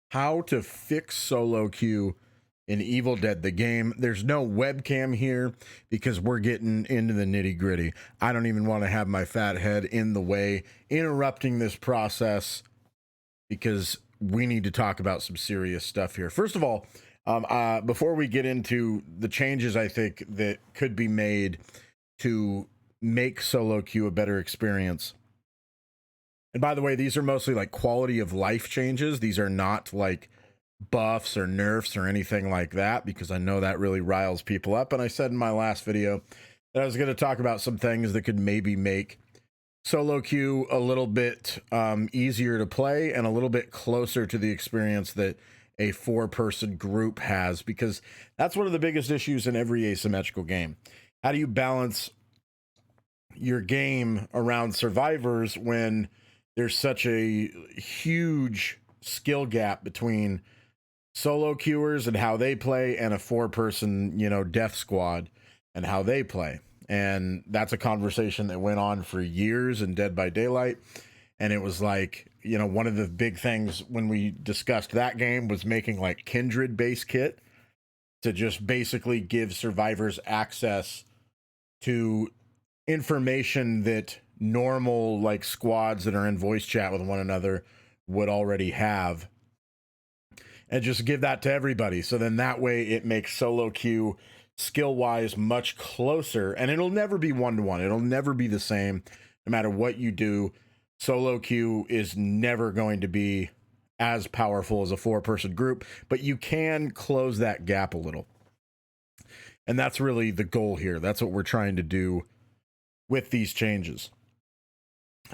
how to fix solo queue in Evil Dead the game. There's no webcam here because we're getting into the nitty gritty. I don't even want to have my fat head in the way, interrupting this process, because we need to talk about some serious stuff here. First of all, before we get into the changes I think that could be made to make solo queue a better experience. And by the way, these are mostly like quality of life changes. These are not like buffs or nerfs or anything like that, because I know that really riles people up. And I said in my last video that I was going to talk about some things that could maybe make solo queue a little bit easier to play and a little bit closer to the experience that a 4-person group has, because that's one of the biggest issues in every asymmetrical game. How do you balance your game around survivors when there's such a huge skill gap between solo queuers and how they play and a 4-person, death squad and how they play? And that's a conversation that went on for years in Dead by Daylight. And it was like, one of the big things when we discussed that game was making like Kindred base kit to just basically give survivors access to information that normal like squads that are in voice chat with one another would already have, and just give that to everybody. So then that way it makes solo queue skill wise much closer, and it'll never be 1-to-1. It'll never be the same. No matter what you do, solo queue is never going to be as powerful as a 4-person group, but you can close that gap a little. And that's really the goal here. That's what we're trying to do with these changes.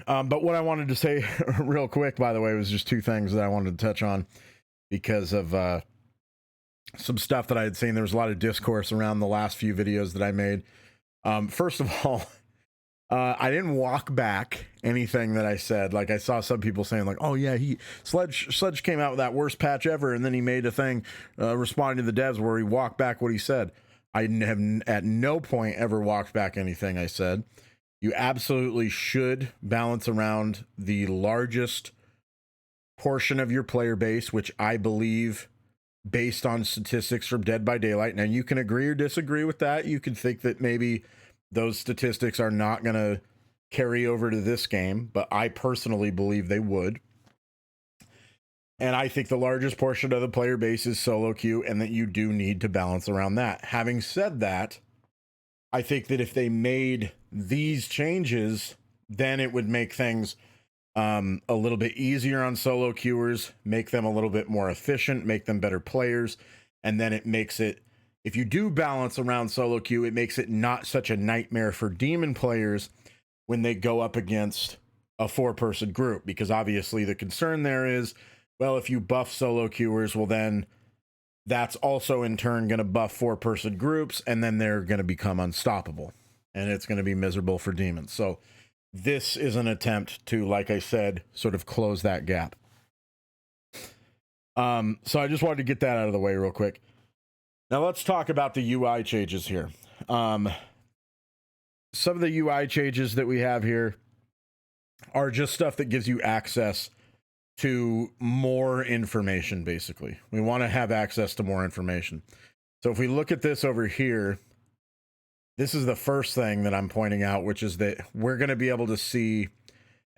But what I wanted to say real quick, by the way, was just 2 things that I wanted to touch on because of some stuff that I had seen. There was a lot of discourse around the last few videos that I made. First of all, I didn't walk back anything that I said. Like, I saw some people saying like, oh yeah, Sledge came out with that worst patch ever, and then he made a thing responding to the devs where he walked back what he said. I have at no point ever walked back anything I said. You absolutely should balance around the largest portion of your player base, which I believe, based on statistics from Dead by Daylight. Now, you can agree or disagree with that. You can think that maybe those statistics are not going to carry over to this game, but I personally believe they would. And I think the largest portion of the player base is solo queue, and that you do need to balance around that. Having said that, I think that if they made these changes, then it would make things a little bit easier on solo queuers, make them a little bit more efficient, make them better players. And then it makes it, if you do balance around solo queue, it makes it not such a nightmare for demon players when they go up against a 4-person group, because obviously the concern there is, well, if you buff solo queuers, well, then that's also in turn going to buff 4-person groups, and then they're going to become unstoppable, and it's going to be miserable for demons. So this is an attempt to, like I said, sort of close that gap. So I just wanted to get that out of the way real quick. Now let's talk about the UI changes here. Some of the UI changes that we have here are just stuff that gives you access to more information, basically. We want to have access to more information. So if we look at this over here, this is the first thing that I'm pointing out, which is that we're going to be able to see,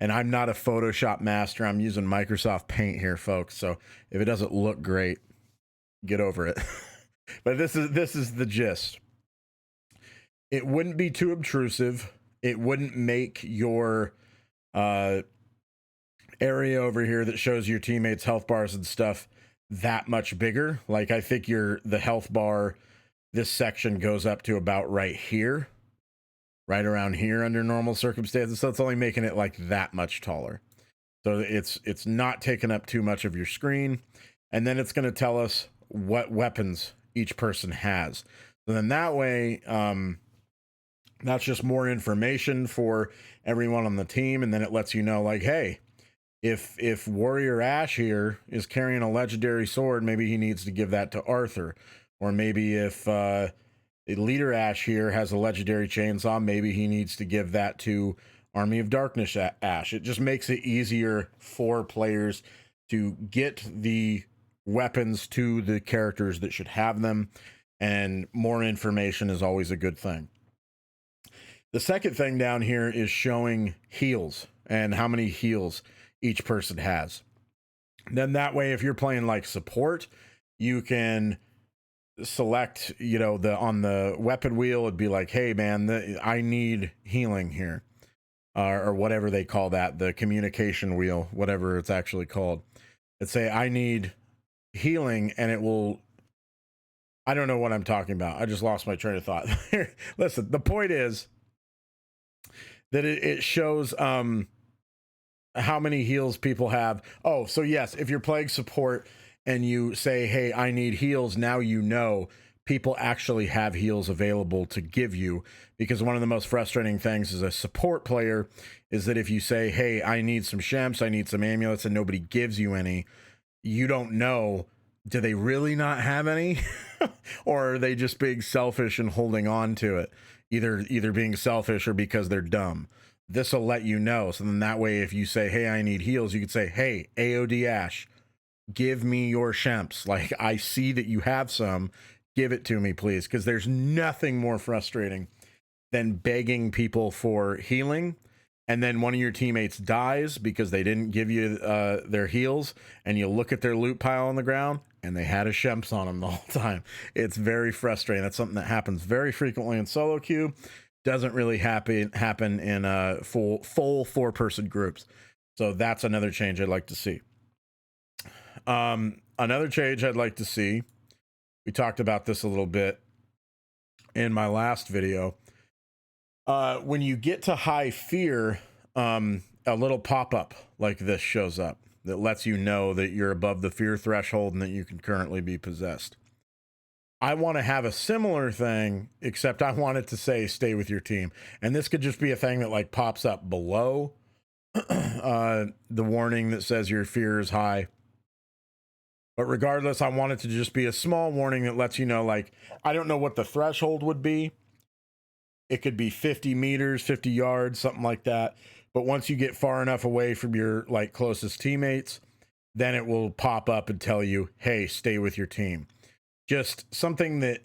and I'm not a Photoshop master, I'm using Microsoft Paint here, folks, so if it doesn't look great, get over it. But this is the gist. It wouldn't be too obtrusive. It wouldn't make your area over here that shows your teammates' health bars and stuff that much bigger. Like, I think the health bar, this section goes up to about right here, right around here under normal circumstances. So it's only making it like that much taller. So it's not taking up too much of your screen. And then it's going to tell us what weapons each person has. So then that way, that's just more information for everyone on the team. And then it lets you know, like, hey, if Warrior Ash here is carrying a legendary sword, maybe he needs to give that to Arthur. Or maybe if Leader Ash here has a legendary chainsaw, maybe he needs to give that to Army of Darkness Ash. It just makes it easier for players to get the weapons to the characters that should have them, and more information is always a good thing. The second thing down here is showing heals and how many heals each person has. Then that way, if you're playing like support, you can select, you know, on the weapon wheel, it'd be like, hey man, I need healing here, or whatever they call that, the communication wheel, whatever it's actually called. It'd say I need healing, and it will, I don't know what I'm talking about. I just lost my train of thought. Listen, the point is that it shows how many heals people have. Oh, so yes, if you're playing support and you say, hey, I need heals, now you know people actually have heals available to give you, because one of the most frustrating things as a support player is that if you say, hey, I need some shemps, I need some amulets, and nobody gives you any, you don't know, do they really not have any? Or are they just being selfish and holding on to it? Either being selfish or because they're dumb. This will let you know. So then that way, if you say, hey, I need heals, you could say, hey, AOD Ash, give me your shemps. Like, I see that you have some, give it to me, please. Because there's nothing more frustrating than begging people for healing, and then one of your teammates dies because they didn't give you their heals, and you look at their loot pile on the ground and they had a shemps on them the whole time. It's very frustrating. That's something that happens very frequently in solo queue. Doesn't really happen in full 4-person groups. So that's another change I'd like to see. Another change I'd like to see, we talked about this a little bit in my last video. When you get to high fear, a little pop-up like this shows up that lets you know that you're above the fear threshold and that you can currently be possessed. I want to have a similar thing, except I want it to say stay with your team. And this could just be a thing that like pops up below the warning that says your fear is high. But regardless, I want it to just be a small warning that lets you know, like, I don't know what the threshold would be. It could be 50 meters, 50 yards, something like that. But once you get far enough away from your like closest teammates, then it will pop up and tell you, hey, stay with your team. Just something that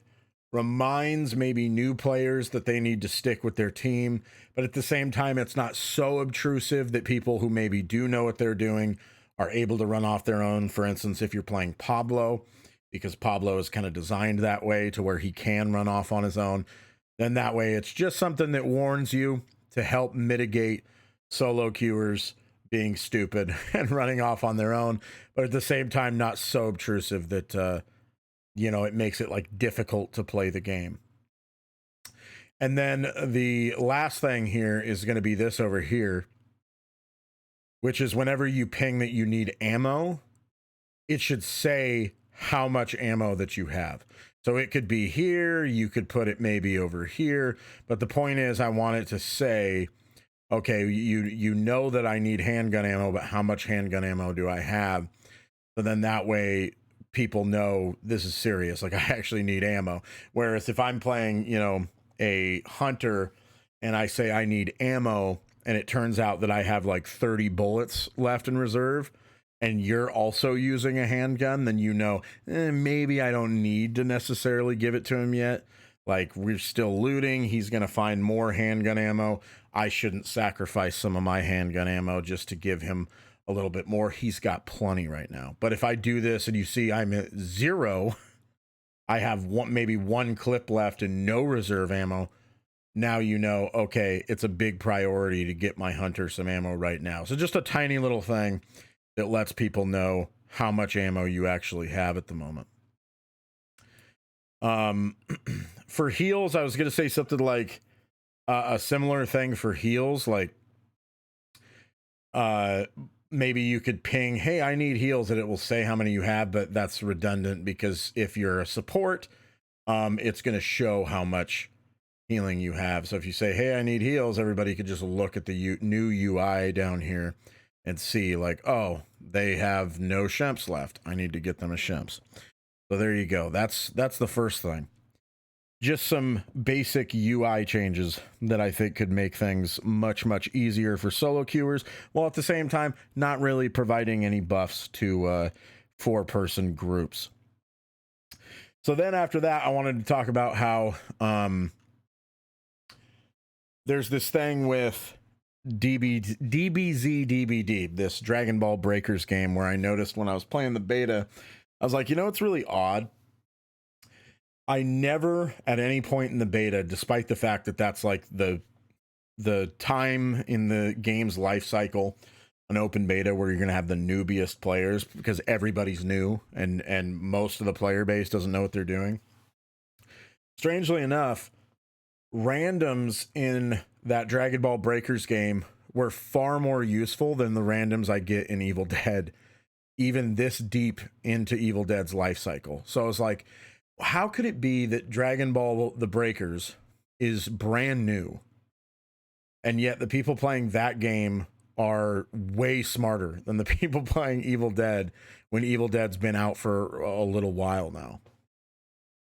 reminds maybe new players that they need to stick with their team. But at the same time, it's not so obtrusive that people who maybe do know what they're doing are able to run off their own. For instance, if you're playing Pablo, because Pablo is kind of designed that way to where he can run off on his own, then that way it's just something that warns you to help mitigate solo queuers being stupid and running off on their own, but at the same time not so obtrusive that you know, it makes it like difficult to play the game. And then the last thing here is going to be this over here, which is whenever you ping that you need ammo, it should say how much ammo that you have. So it could be here, you could put it maybe over here, but the point is I want it to say, okay, you know that I need handgun ammo, but how much handgun ammo do I have? So then that way people know this is serious, like I actually need ammo. Whereas if I'm playing, you know, a hunter and I say I need ammo and it turns out that I have like 30 bullets left in reserve and you're also using a handgun, then you know, maybe I don't need to necessarily give it to him yet. Like, we're still looting, he's gonna find more handgun ammo. I shouldn't sacrifice some of my handgun ammo just to give him a little bit more. He's got plenty right now. But if I do this and you see I'm at 0, I have maybe one clip left and no reserve ammo, now you know, okay, it's a big priority to get my hunter some ammo right now. So just a tiny little thing that lets people know how much ammo you actually have at the moment. For heals, I was going to say something like a similar thing for heals, like maybe you could ping, hey, I need heals, and it will say how many you have, but that's redundant because if you're a support, it's going to show how much healing you have. So if you say, hey, I need heals, everybody could just look at the new UI down here and see like, oh, they have no shemps left. I need to get them a shemps. So there you go. That's the first thing. Just some basic UI changes that I think could make things much, much easier for solo queuers, while at the same time not really providing any buffs to 4-person groups. So then after that, I wanted to talk about how there's this thing with DBZ, this Dragon Ball Breakers game, where I noticed when I was playing the beta, I was like, you know, it's really odd. I never at any point in the beta, despite the fact that that's like the time in the game's life cycle, an open beta where you're going to have the newbiest players because everybody's new and most of the player base doesn't know what they're doing. Strangely enough, randoms in that Dragon Ball Breakers game were far more useful than the randoms I get in Evil Dead, even this deep into Evil Dead's life cycle. So I was like, how could it be that Dragon Ball the Breakers is brand new, and yet the people playing that game are way smarter than the people playing Evil Dead when Evil Dead's been out for a little while now?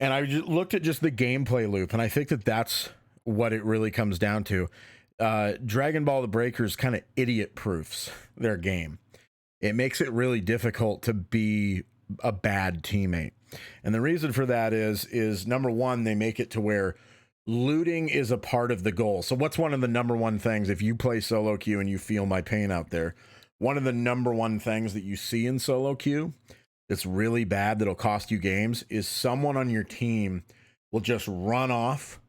And I just looked at just the gameplay loop, and I think that that's what it really comes down to. Dragon Ball the Breakers kind of idiot proofs their game. It makes it really difficult to be a bad teammate. And the reason for that is number one, they make it to where looting is a part of the goal. So what's one of the number one things, if you play solo queue and you feel my pain out there, one of the number one things that you see in solo queue that's really bad, that'll cost you games, is someone on your team will just run off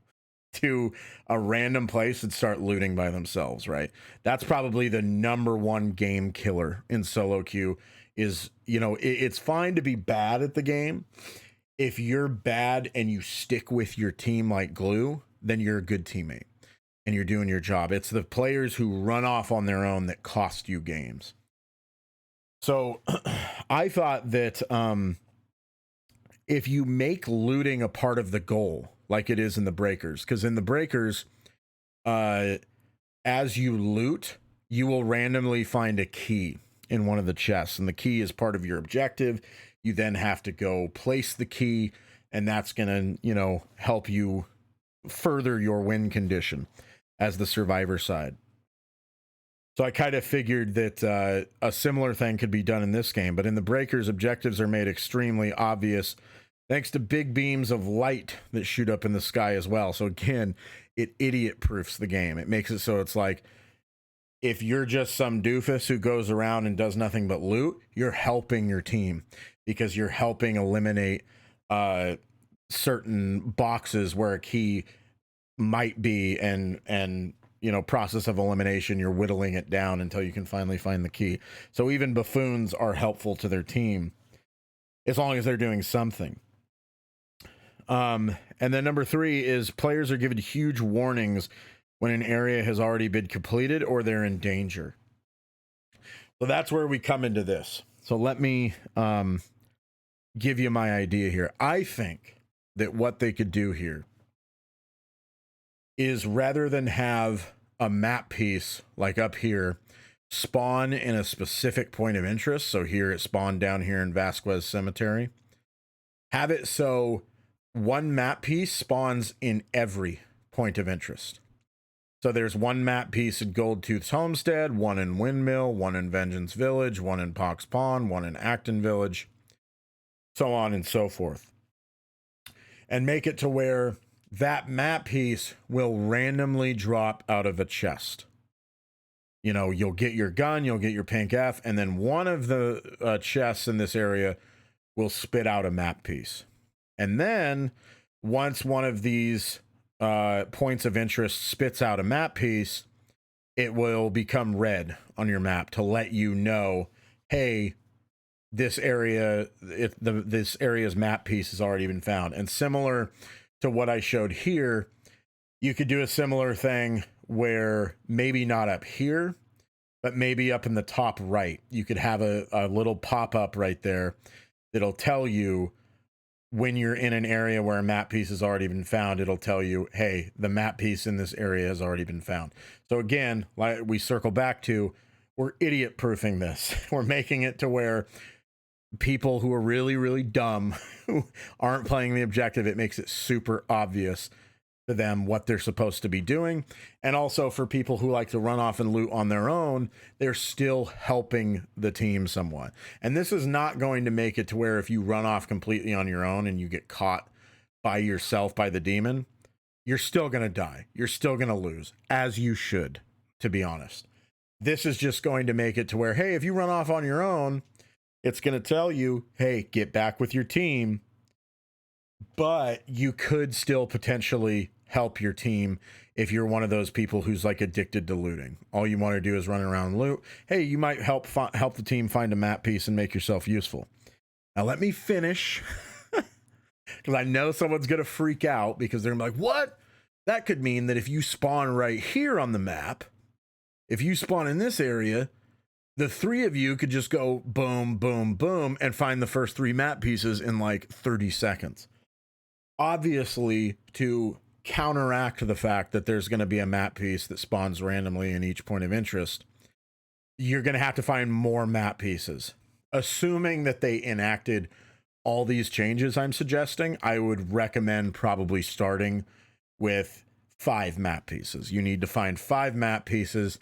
to a random place and start looting by themselves, right? That's probably the number one game killer in solo queue. Is, you know, it's fine to be bad at the game. If you're bad and you stick with your team like glue, then you're a good teammate and you're doing your job. It's the players who run off on their own that cost you games. So I thought that if you make looting a part of the goal, like it is in the Breakers, because in the Breakers, as you loot, you will randomly find a key in one of the chests, and the key is part of your objective. You then have to go place the key, and that's going to, you know, help you further your win condition as the survivor side. So I kind of figured that a similar thing could be done in this game, but in the Breakers, objectives are made extremely obvious thanks to big beams of light that shoot up in the sky as well. So again, it idiot proofs the game. It makes it so it's like, if you're just some doofus who goes around and does nothing but loot, you're helping your team because you're helping eliminate certain boxes where a key might be, and you know, process of elimination, you're whittling it down until you can finally find the key. So even buffoons are helpful to their team as long as they're doing something. And then number 3 is players are given huge warnings when an area has already been completed or they're in danger. So that's where we come into this. So let me give you my idea here. I think that what they could do here is, rather than have a map piece like up here spawn in a specific point of interest, so here it spawned down here in Vasquez Cemetery, have it so one map piece spawns in every point of interest. So there's one map piece in Goldtooth's Homestead, one in Windmill, one in Vengeance Village, one in Pox Pond, one in Acton Village, so on and so forth. And make it to where that map piece will randomly drop out of a chest. You know, you'll get your gun, you'll get your pink F, and then one of the chests in this area will spit out a map piece. And then once one of these points of interest spits out a map piece, it will become red on your map to let you know, hey, this area, this area's map piece has already been found. And similar to what I showed here, you could do a similar thing where maybe not up here, but maybe up in the top right, you could have a little pop-up right there that'll tell you, when you're in an area where a map piece has already been found, it'll tell you, hey, the map piece in this area has already been found. So again, like we circle back to, we're idiot proofing this. We're making it to where people who are really, really dumb, who aren't playing the objective, it makes it super obvious to them what they're supposed to be doing. And also for people who like to run off and loot on their own, they're still helping the team somewhat. And this is not going to make it to where if you run off completely on your own and you get caught by yourself by the demon, you're still going to die. You're still going to lose, as you should, to be honest. This is just going to make it to where, hey, if you run off on your own, it's going to tell you, hey, get back with your team. But you could still potentially help your team if you're one of those people who's like addicted to looting. All you want to do is run around and loot. Hey, you might help the team find a map piece and make yourself useful. Now let me finish, because I know someone's going to freak out because they're like, what? That could mean that if you spawn right here on the map, if you spawn in this area, the three of you could just go boom, boom, boom, and find the first 3 map pieces in like 30 seconds. Obviously, to counteract the fact that there's going to be a map piece that spawns randomly in each point of interest, you're going to have to find more map pieces. Assuming that they enacted all these changes I'm suggesting, I would recommend probably starting with 5 map pieces. You need to find 5 map pieces,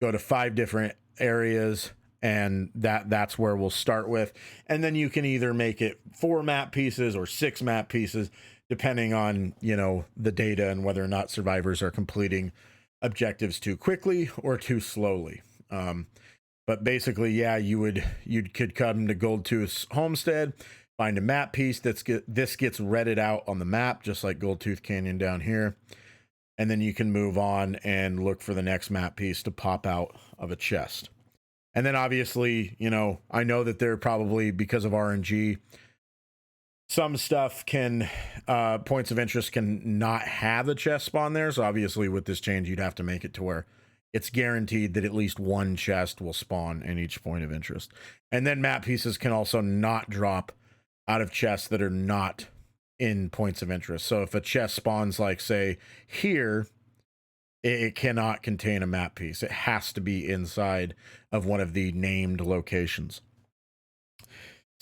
go to 5 different areas, and that's where we'll start with. And then you can either make it 4 map pieces or 6 map pieces, depending on, you know, the data and whether or not survivors are completing objectives too quickly or too slowly. But basically, yeah, you could come to Goldtooth's homestead, find a map piece this gets redded out on the map, just like Goldtooth Canyon down here. And then you can move on and look for the next map piece to pop out of a chest. And then obviously, you know, I know that they're probably, because of RNG, some stuff can, points of interest can not have a chest spawn there. So obviously with this change, you'd have to make it to where it's guaranteed that at least 1 chest will spawn in each point of interest. And then map pieces can also not drop out of chests that are not in points of interest. So if a chest spawns, like say here, it cannot contain a map piece. It has to be inside of one of the named locations.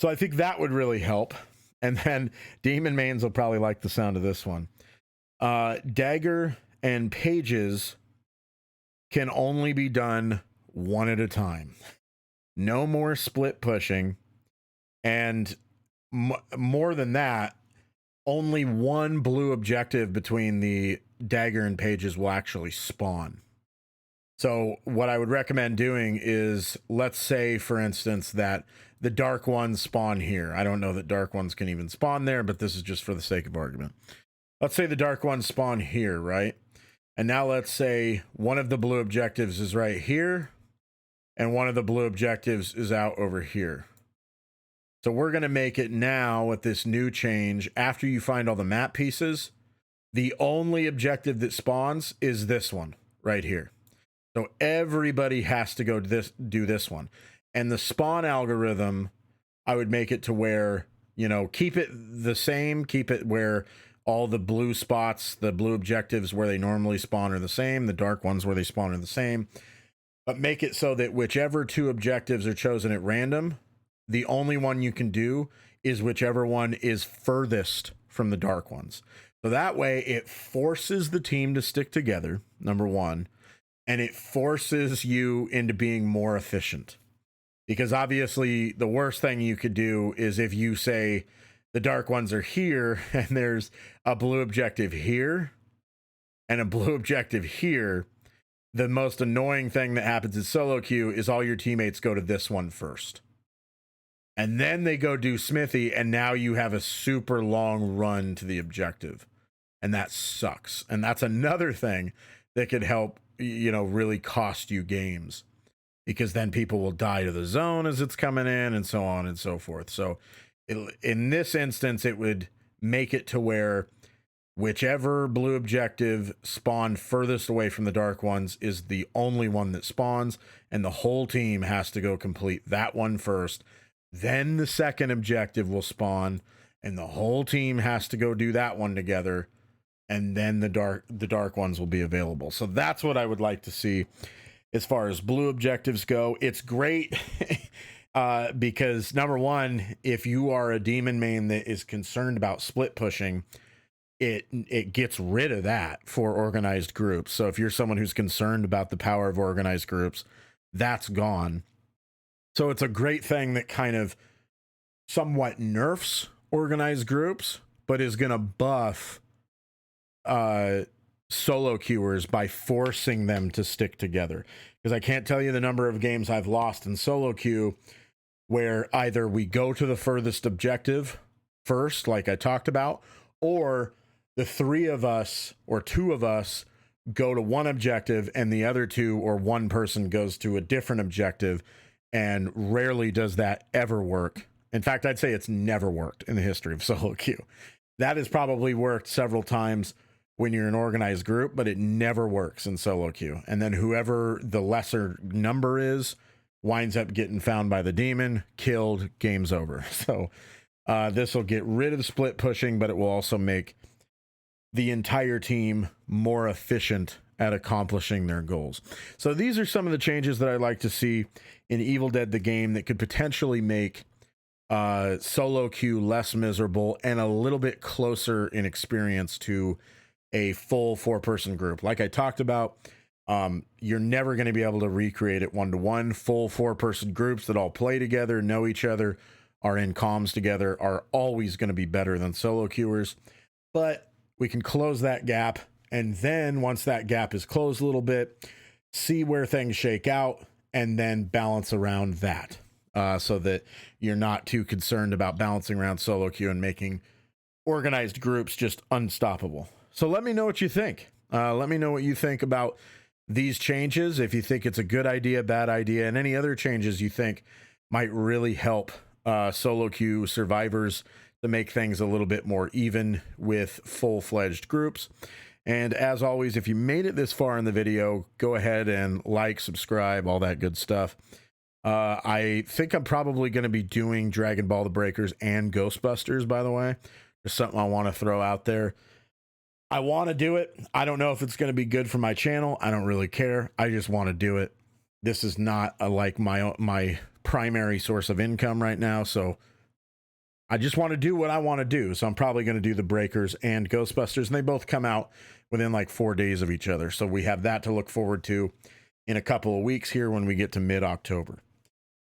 So I think that would really help. And then Demon Mains will probably like the sound of this one. Dagger and pages can only be done one at a time. No more split pushing. And more than that, only 1 blue objective between the dagger and pages will actually spawn. So what I would recommend doing is, let's say, for instance, that the dark ones spawn here. I don't know that dark ones can even spawn there, but this is just for the sake of argument. Let's say the dark ones spawn here, right? And now let's say one of the blue objectives is right here, and one of the blue objectives is out over here. So we're going to make it now with this new change, after you find all the map pieces, the only objective that spawns is this one right here. So everybody has to go do this one. And the spawn algorithm, I would make it to where, you know, keep it the same, keep it where all the blue spots, the blue objectives where they normally spawn are the same, the dark ones where they spawn are the same, but make it so that whichever 2 objectives are chosen at random, the only one you can do is whichever one is furthest from the dark ones. So that way it forces the team to stick together, number 1, and it forces you into being more efficient. Because obviously the worst thing you could do is if you say the dark ones are here and there's a blue objective here and a blue objective here, the most annoying thing that happens in solo queue is all your teammates go to this one first. And then they go do Smithy, and now you have a super long run to the objective. And that sucks. And that's another thing that could help, you know, really cost you games. Because then people will die to the zone as it's coming in, and so on and so forth. So in this instance, it would make it to where whichever blue objective spawned furthest away from the dark ones is the only one that spawns, and the whole team has to go complete that one first. Then the second objective will spawn, and the whole team has to go do that one together, and then the dark ones will be available. So that's what I would like to see as far as blue objectives go. It's great because number 1, if you are a demon main that is concerned about split pushing, it gets rid of that for organized groups. So if you're someone who's concerned about the power of organized groups, that's gone. So it's a great thing that kind of somewhat nerfs organized groups, but is going to buff solo queuers by forcing them to stick together. Because I can't tell you the number of games I've lost in solo queue where either we go to the furthest objective first, like I talked about, or the three of us or two of us go to one objective and the other two or one person goes to a different objective, and rarely does that ever work. In fact, I'd say it's never worked in the history of solo queue. That has probably worked several times when you're an organized group, but it never works in solo queue. And then whoever the lesser number is winds up getting found by the demon, killed, game's over. So this will get rid of split pushing, but it will also make the entire team more efficient at accomplishing their goals. So these are some of the changes that I'd like to see in Evil Dead the game that could potentially make solo queue less miserable and a little bit closer in experience to a full 4-person group. Like I talked about, you're never going to be able to recreate it 1-to-1. Full 4-person groups that all play together, know each other, are in comms together, are always going to be better than solo queuers. But we can close that gap, and then once that gap is closed a little bit, see where things shake out, and then balance around that, so that you're not too concerned about balancing around solo queue and making organized groups just unstoppable. So let me know what you think. Let me know what you think about these changes, if you think it's a good idea, bad idea, and any other changes you think might really help solo queue survivors to make things a little bit more even with full-fledged groups. And as always, if you made it this far in the video, go ahead and like, subscribe, all that good stuff. I think I'm probably going to be doing Dragon Ball the Breakers and Ghostbusters, by the way. There's something I want to throw out there. I want to do it. I don't know if it's going to be good for my channel. I don't really care. I just want to do it. This is not like my primary source of income right now, so I just want to do what I want to do. So I'm probably going to do the Breakers and Ghostbusters, and they both come out within like 4 days of each other. So we have that to look forward to in a couple of weeks here when we get to mid-October.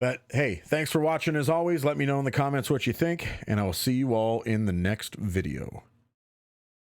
But hey, thanks for watching as always. Let me know in the comments what you think, and I will see you all in the next video.